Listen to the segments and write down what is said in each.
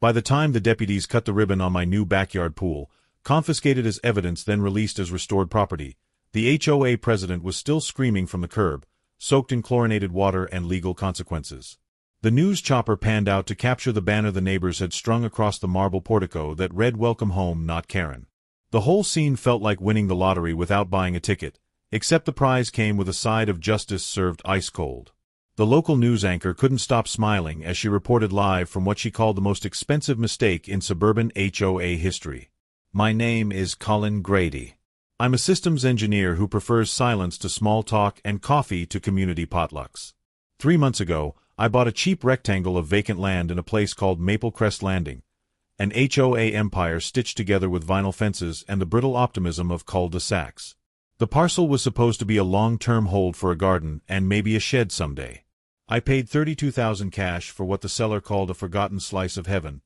By the time the deputies cut the ribbon on my new backyard pool, confiscated as evidence then released as restored property, the HOA president was still screaming from the curb, soaked in chlorinated water and legal consequences. The news chopper panned out to capture the banner the neighbors had strung across the marble portico that read "Welcome home, not Karen." The whole scene felt like winning the lottery without buying a ticket, except the prize came with a side of justice served ice cold. The local news anchor couldn't stop smiling as she reported live from what she called the most expensive mistake in suburban HOA history. "My name is Colin Grady. I'm a systems engineer who prefers silence to small talk and coffee to community potlucks. 3 months ago, I bought a cheap rectangle of vacant land in a place called Maple Crest Landing, an HOA empire stitched together with vinyl fences and the brittle optimism of cul-de-sacs. The parcel was supposed to be a long-term hold for a garden and maybe a shed someday. I paid $32,000 cash for what the seller called a forgotten slice of heaven,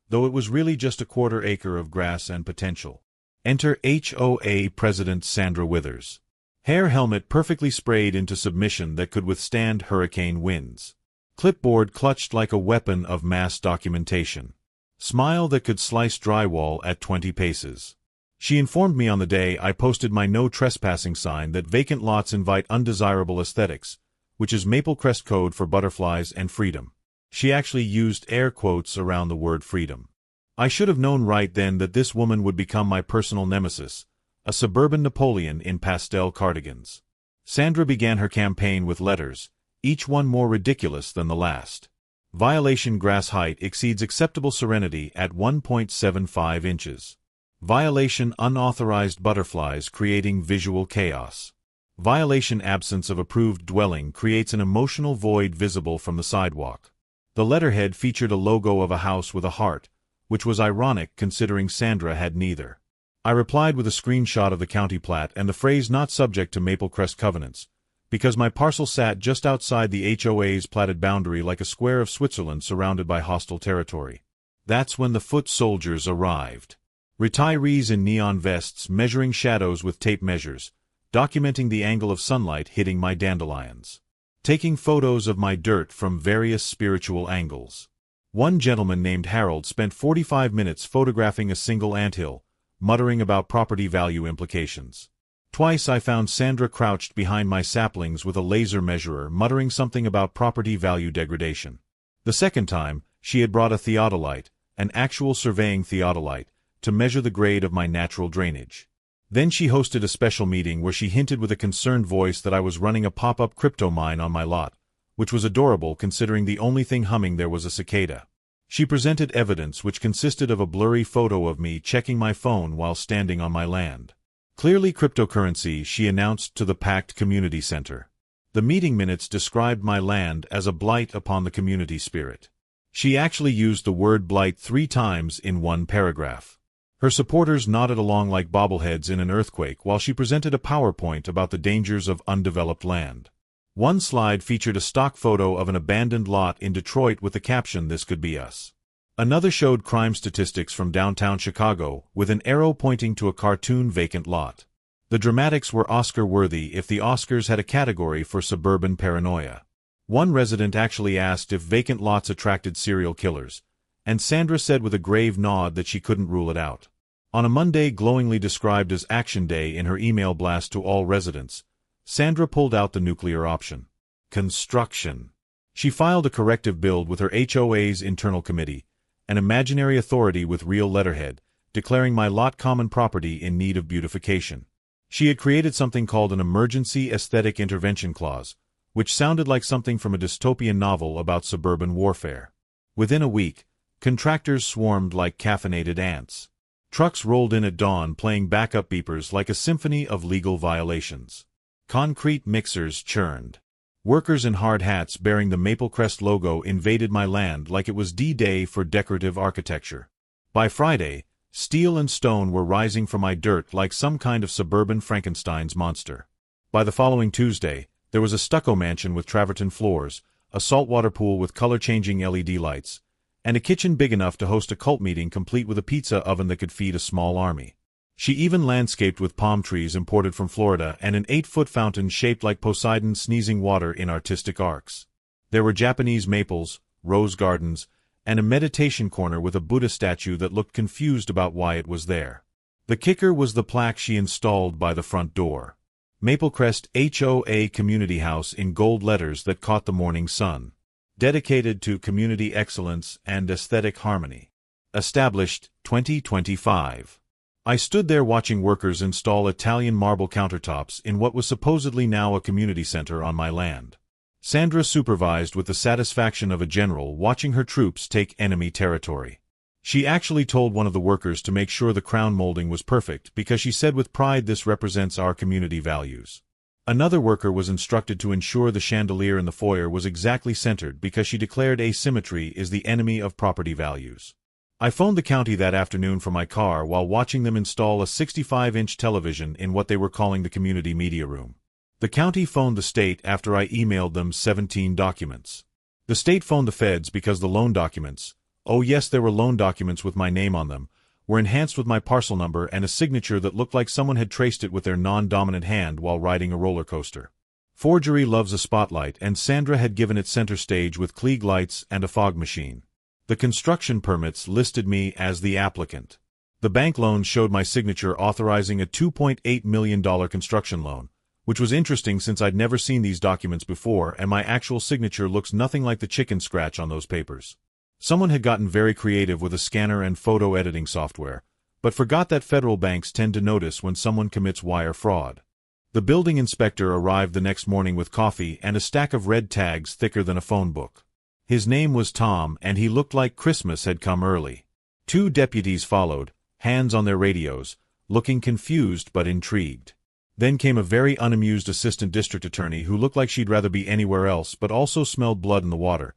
though it was really just a quarter acre of grass and potential. Enter HOA President Sandra Withers. Hair helmet perfectly sprayed into submission that could withstand hurricane winds. Clipboard clutched like a weapon of mass documentation. Smile that could slice drywall at 20 paces. She informed me on the day I posted my no trespassing sign that vacant lots invite undesirable aesthetics, which is Maple Crest code for butterflies and freedom. She actually used air quotes around the word freedom. I should have known right then that this woman would become my personal nemesis, a suburban Napoleon in pastel cardigans. Sandra began her campaign with letters, each one more ridiculous than the last. Violation: grass height exceeds acceptable serenity at 1.75 inches. Violation: unauthorized butterflies creating visual chaos. Violation: absence of approved dwelling creates an emotional void visible from the sidewalk. The letterhead featured a logo of a house with a heart, which was ironic considering Sandra had neither. I replied with a screenshot of the county plat and the phrase "not subject to Maple Crest covenants," because my parcel sat just outside the HOA's platted boundary like a square of Switzerland surrounded by hostile territory. That's when the foot soldiers arrived. Retirees in neon vests measuring shadows with tape measures, documenting the angle of sunlight hitting my dandelions. Taking photos of my dirt from various spiritual angles. One gentleman named Harold spent 45 minutes photographing a single anthill, muttering about property value implications. Twice I found Sandra crouched behind my saplings with a laser measurer muttering something about property value degradation. The second time, she had brought a theodolite, an actual surveying theodolite, to measure the grade of my natural drainage. Then she hosted a special meeting where she hinted with a concerned voice that I was running a pop-up crypto mine on my lot, which was adorable considering the only thing humming there was a cicada. She presented evidence which consisted of a blurry photo of me checking my phone while standing on my land. Clearly cryptocurrency, she announced to the packed community center. The meeting minutes described my land as a blight upon the community spirit. She actually used the word blight 3 times in one paragraph. Her supporters nodded along like bobbleheads in an earthquake while she presented a PowerPoint about the dangers of undeveloped land. One slide featured a stock photo of an abandoned lot in Detroit with the caption "This could be us." Another showed crime statistics from downtown Chicago, with an arrow pointing to a cartoon vacant lot. The dramatics were Oscar-worthy if the Oscars had a category for suburban paranoia. One resident actually asked if vacant lots attracted serial killers, and Sandra said with a grave nod that she couldn't rule it out. On a Monday glowingly described as Action Day in her email blast to all residents, Sandra pulled out the nuclear option. Construction. She filed a corrective build with her HOA's internal committee, an imaginary authority with real letterhead, declaring my lot common property in need of beautification. She had created something called an Emergency Aesthetic Intervention Clause, which sounded like something from a dystopian novel about suburban warfare. Within a week, contractors swarmed like caffeinated ants. Trucks rolled in at dawn playing backup beepers like a symphony of legal violations. Concrete mixers churned. Workers in hard hats bearing the Maple Crest logo invaded my land like it was D-Day for decorative architecture. By Friday, steel and stone were rising from my dirt like some kind of suburban Frankenstein's monster. By the following Tuesday, there was a stucco mansion with travertine floors, a saltwater pool with color-changing LED lights, and a kitchen big enough to host a cult meeting complete with a pizza oven that could feed a small army. She even landscaped with palm trees imported from Florida and an 8-foot fountain shaped like Poseidon sneezing water in artistic arcs. There were Japanese maples, rose gardens, and a meditation corner with a Buddha statue that looked confused about why it was there. The kicker was the plaque she installed by the front door. Maplecrest HOA Community House in gold letters that caught the morning sun. Dedicated to community excellence and aesthetic harmony. Established 2025. I stood there watching workers install Italian marble countertops in what was supposedly now a community center on my land. Sandra supervised with the satisfaction of a general watching her troops take enemy territory. She actually told one of the workers to make sure the crown molding was perfect because she said with pride this represents our community values. Another worker was instructed to ensure the chandelier in the foyer was exactly centered because she declared asymmetry is the enemy of property values. I phoned the county that afternoon from my car while watching them install a 65-inch television in what they were calling the community media room. The county phoned the state after I emailed them 17 documents. The state phoned the feds because the loan documents, oh yes there were loan documents with my name on them, were enhanced with my parcel number and a signature that looked like someone had traced it with their non-dominant hand while riding a roller coaster. Forgery loves a spotlight and Sandra had given it center stage with Klieg lights and a fog machine. The construction permits listed me as the applicant. The bank loan showed my signature authorizing a $2.8 million construction loan, which was interesting since I'd never seen these documents before and my actual signature looks nothing like the chicken scratch on those papers. Someone had gotten very creative with a scanner and photo editing software, but forgot that federal banks tend to notice when someone commits wire fraud. The building inspector arrived the next morning with coffee and a stack of red tags thicker than a phone book. His name was Tom and he looked like Christmas had come early. 2 deputies followed, hands on their radios, looking confused but intrigued. Then came a very unamused assistant district attorney who looked like she'd rather be anywhere else but also smelled blood in the water.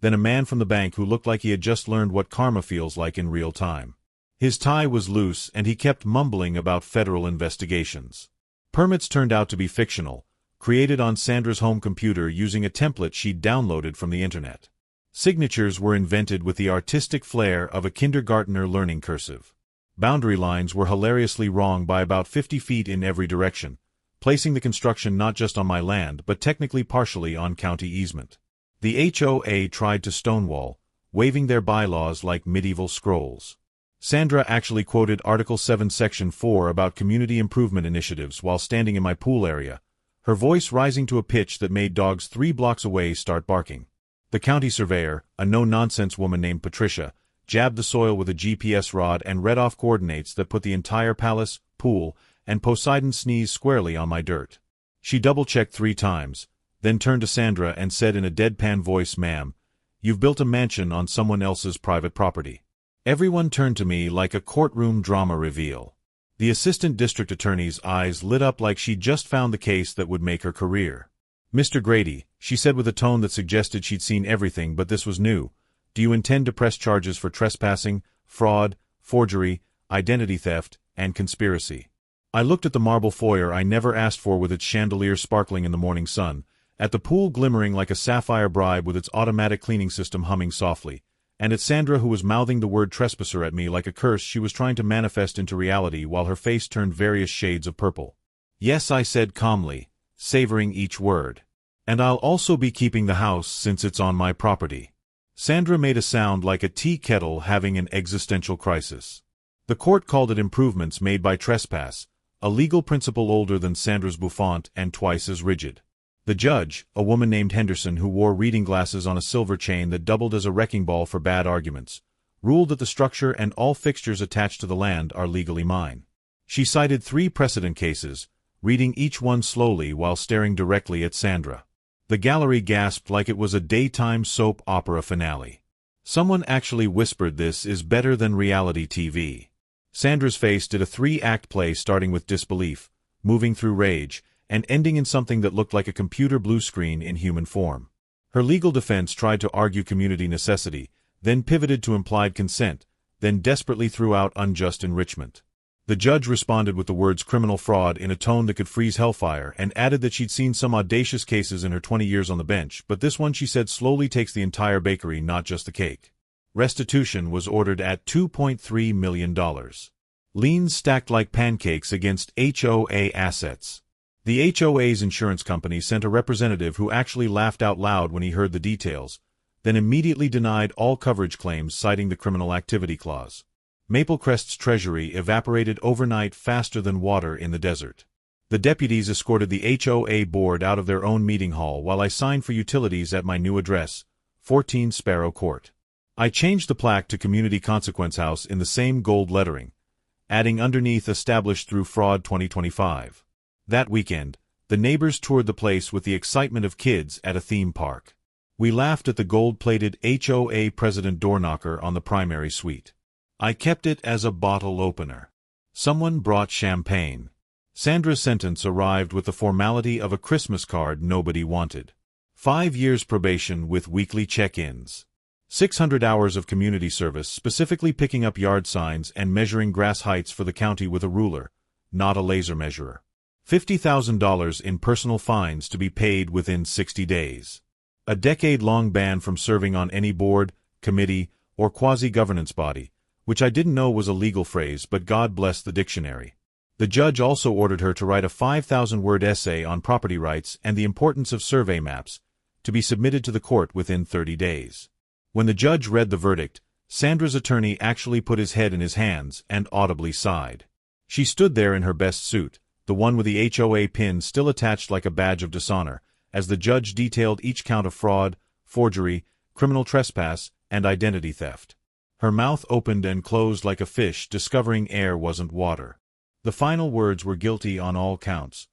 Then a man from the bank who looked like he had just learned what karma feels like in real time. His tie was loose and he kept mumbling about federal investigations. Permits turned out to be fictional, created on Sandra's home computer using a template she'd downloaded from the internet. Signatures were invented with the artistic flair of a kindergartner learning cursive. Boundary lines were hilariously wrong by about 50 feet in every direction, placing the construction not just on my land but technically partially on county easement. The HOA tried to stonewall, waving their bylaws like medieval scrolls. Sandra actually quoted Article 7 Section 4 about community improvement initiatives while standing in my pool area, her voice rising to a pitch that made dogs 3 blocks away start barking. The county surveyor, a no-nonsense woman named Patricia, jabbed the soil with a GPS rod and read off coordinates that put the entire palace, pool, and Poseidon sneeze squarely on my dirt. She double-checked 3 times, then turned to Sandra and said in a deadpan voice, "Ma'am, you've built a mansion on someone else's private property." Everyone turned to me like a courtroom drama reveal. The assistant district attorney's eyes lit up like she'd just found the case that would make her career. "Mr. Grady," she said with a tone that suggested she'd seen everything but this was new, "do you intend to press charges for trespassing, fraud, forgery, identity theft, and conspiracy?" I looked at the marble foyer I never asked for with its chandelier sparkling in the morning sun, at the pool glimmering like a sapphire bribe with its automatic cleaning system humming softly, and at Sandra who was mouthing the word trespasser at me like a curse she was trying to manifest into reality while her face turned various shades of purple. "Yes," I said calmly, savoring each word. "And I'll also be keeping the house since it's on my property." Sandra made a sound like a tea kettle having an existential crisis. The court called it improvements made by trespass, a legal principle older than Sandra's bouffant and twice as rigid. The judge, a woman named Henderson who wore reading glasses on a silver chain that doubled as a wrecking ball for bad arguments, ruled that the structure and all fixtures attached to the land are legally mine. She cited 3 precedent cases, reading each one slowly while staring directly at Sandra. The gallery gasped like it was a daytime soap opera finale. Someone actually whispered this is better than reality TV. Sandra's face did a 3-act play starting with disbelief, moving through rage, and ending in something that looked like a computer blue screen in human form. Her legal defense tried to argue community necessity, then pivoted to implied consent, then desperately threw out unjust enrichment. The judge responded with the words criminal fraud in a tone that could freeze hellfire and added that she'd seen some audacious cases in her 20 years on the bench, but this one she said slowly takes the entire bakery, not just the cake. Restitution was ordered at $2.3 million. Liens stacked like pancakes against HOA assets. The HOA's insurance company sent a representative who actually laughed out loud when he heard the details. then immediately denied all coverage claims citing the criminal activity clause. Maplecrest's treasury evaporated overnight faster than water in the desert. The deputies escorted the HOA board out of their own meeting hall while I signed for utilities at my new address, 14 Sparrow Court. I changed the plaque to Community Consequence House in the same gold lettering, adding underneath established through fraud 2025. That weekend, the neighbors toured the place with the excitement of kids at a theme park. We laughed at the gold-plated HOA president door knocker on the primary suite. I kept it as a bottle opener. Someone brought champagne. Sandra's sentence arrived with the formality of a Christmas card nobody wanted. 5 years probation with weekly check-ins. 600 hours of community service specifically picking up yard signs and measuring grass heights for the county with a ruler, not a laser measurer. $50,000 in personal fines to be paid within 60 days. A decade-long ban from serving on any board, committee, or quasi-governance body, which I didn't know was a legal phrase, but God bless the dictionary. The judge also ordered her to write a 5,000-word essay on property rights and the importance of survey maps, to be submitted to the court within 30 days. When the judge read the verdict, Sandra's attorney actually put his head in his hands and audibly sighed. She stood there in her best suit, the one with the HOA pin still attached like a badge of dishonor, as the judge detailed each count of fraud, forgery, criminal trespass, and identity theft. Her mouth opened and closed like a fish discovering air wasn't water. The final words were guilty on all counts,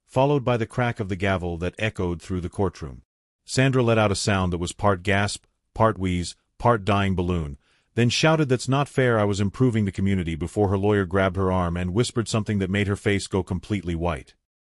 followed by the crack of the gavel that echoed through the courtroom. Sandra let out a sound that was part gasp, part wheeze, part dying balloon, then shouted that's not fair, I was improving the community, before her lawyer grabbed her arm and whispered something that made her face go completely white.